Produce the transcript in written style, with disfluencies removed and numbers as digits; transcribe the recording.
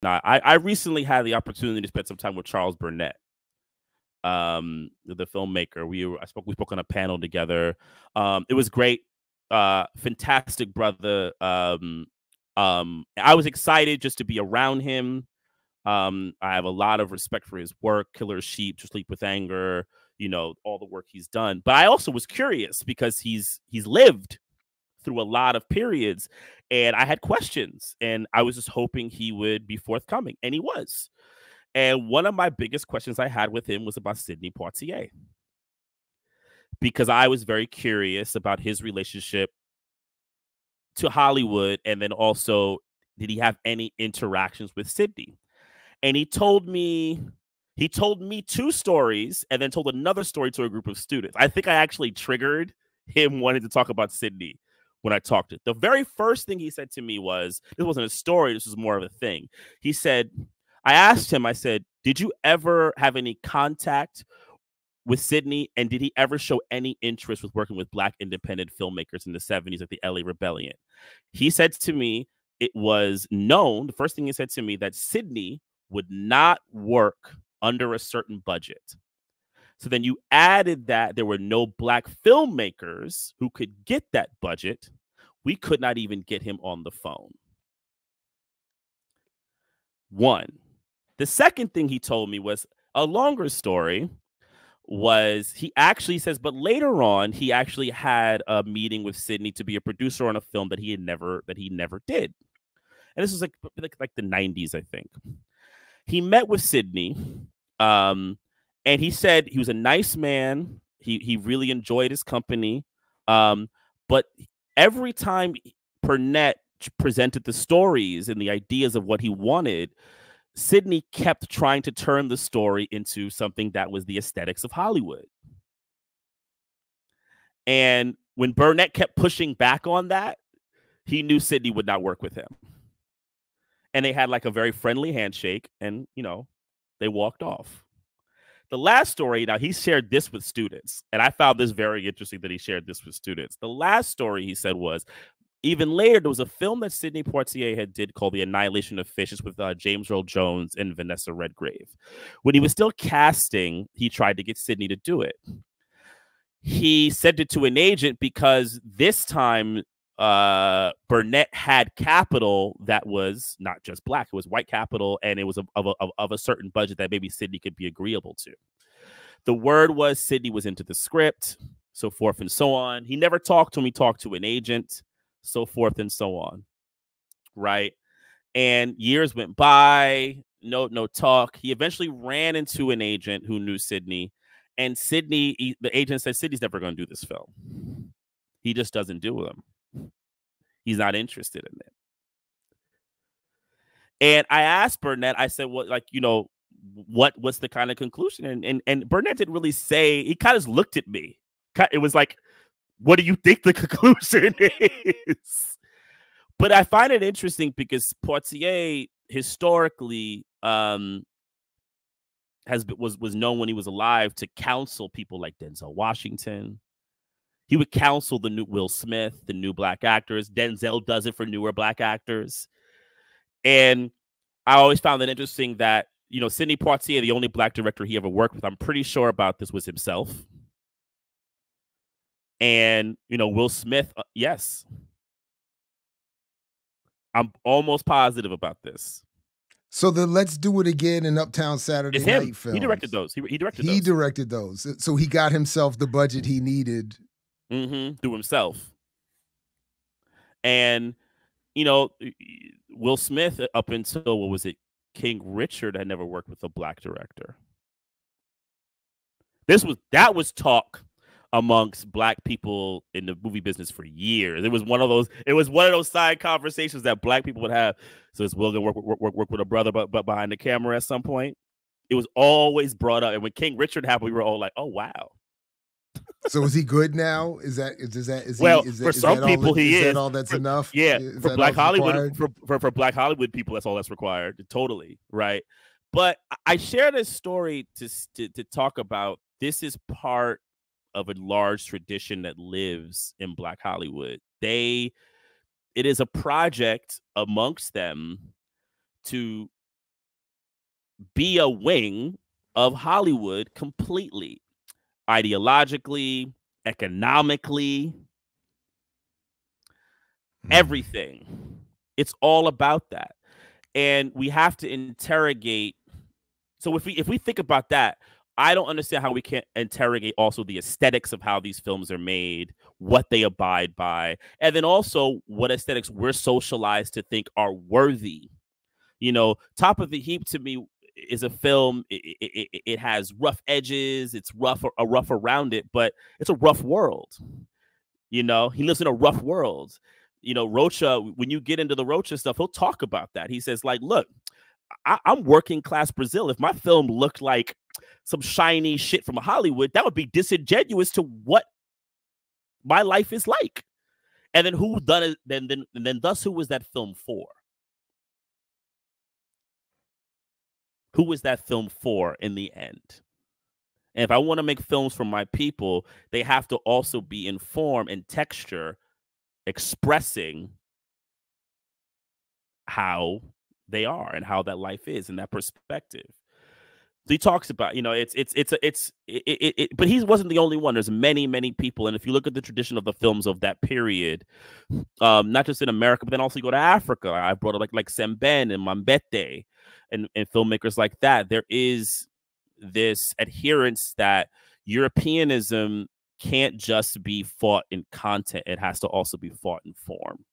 I recently had the opportunity to spend some time with Charles Burnett, the filmmaker. We spoke on a panel together. It was great. Fantastic brother. I was excited just to be around him. I have a lot of respect for his work, Killer Sheep, To Sleep with Anger, all the work he's done. But I also was curious because he's lived through a lot of periods, and I had questions, and I was just hoping he would be forthcoming, and he was. And one of my biggest questions I had with him was about Sidney Poitier, because I was very curious about his relationship to Hollywood, and then also, did he have any interactions with Sidney? And he told me 2 stories, and then told another story to a group of students. I think I actually triggered him wanting to talk about Sidney when I talked to him. The very first thing he said to me was, this wasn't a story, this was more of a thing. He said, I asked him, I said, did you ever have any contact with Sidney, and did he ever show any interest with working with Black independent filmmakers in the 70s at the LA Rebellion? He said to me, it was known, the first thing he said to me, that Sidney would not work under a certain budget. So then you added that there were no Black filmmakers who could get that budget. We could not even get him on the phone. One. The second thing he told me was a longer story. Was he actually says, but later on, he actually had a meeting with Sidney to be a producer on a film that he never did. And this was like the 90s, I think. He met with Sidney, and he said he was a nice man. He really enjoyed his company. But every time Burnett presented the stories and the ideas of what he wanted, Sidney kept trying to turn the story into something that was the aesthetics of Hollywood. And when Burnett kept pushing back on that, he knew Sidney would not work with him. And they had like a very friendly handshake, and, they walked off. The last story, now he shared this with students, and I found this very interesting that he shared this with students. The last story he said was, even later, there was a film that Sidney Poitier did called The Annihilation of Fishes with James Earl Jones and Vanessa Redgrave. When he was still casting, he tried to get Sidney to do it. He sent it to an agent because this time Burnett had capital that was not just Black, it was white capital, and it was of a certain budget that maybe Sidney could be agreeable to. The word was Sidney was into the script, so forth and so on. He never talked to him. He talked to an agent, so forth and so on, right? And years went by, no talk. He eventually ran into an agent who knew Sidney, and the agent said, Sidney's never going to do this film. He just doesn't do them. He's not interested in it. And I asked Burnett, I said, what's the kind of conclusion? And Burnett didn't really say, he kind of looked at me. It was like, what do you think the conclusion is? But I find it interesting because Poitier historically was known when he was alive to counsel people like Denzel Washington. He would counsel the new Will Smith, the new Black actors. Denzel does it for newer Black actors. And I always found it interesting that, Sidney Poitier, the only Black director he ever worked with, I'm pretty sure about this, was himself. And, Will Smith, yes. I'm almost positive about this. So the Let's Do It Again in Uptown Saturday Night films. He directed those. He directed those. So he got himself the budget he needed. Through himself. And, Will Smith, up until, what was it, King Richard, had never worked with a Black director. That was talk amongst Black people in the movie business for years. It was one of those side conversations that Black people would have. So is Will gonna work with a brother but behind the camera at some point? It was always brought up. And when King Richard happened, we were all like, oh wow. So is he good now? For some people he is. Is that all that's enough? Yeah, for Black Hollywood, for Black Hollywood people, that's all that's required. Totally, right? But I share this story to talk about, this is part of a large tradition that lives in Black Hollywood. It is a project amongst them to be a wing of Hollywood completely, ideologically, economically, everything. It's all about that. And we have to interrogate. So if we think about that, I don't understand how we can't interrogate also the aesthetics of how these films are made, what they abide by, and then also what aesthetics we're socialized to think are worthy. You know, Top of the Heap to me is a film. It has rough edges. It's rough around it, but it's a rough world. You know, he lives in a rough world. You know, Rocha, when you get into the Rocha stuff, he'll talk about that. He says, like, look, I'm working class Brazil. If my film looked like some shiny shit from Hollywood, that would be disingenuous to what my life is like. And then who done it? Then thus, who was that film for? Who was that film for in the end? And if I want to make films for my people, they have to also be in form and texture, expressing how they are and how that life is and that perspective. So he talks about, you know, but he wasn't the only one. There's many people, and if you look at the tradition of the films of that period, not just in America, but then also you go to Africa. I brought up like Semben and Mambete, and filmmakers like that. There is this adherence that Europeanism can't just be fought in content; it has to also be fought in form.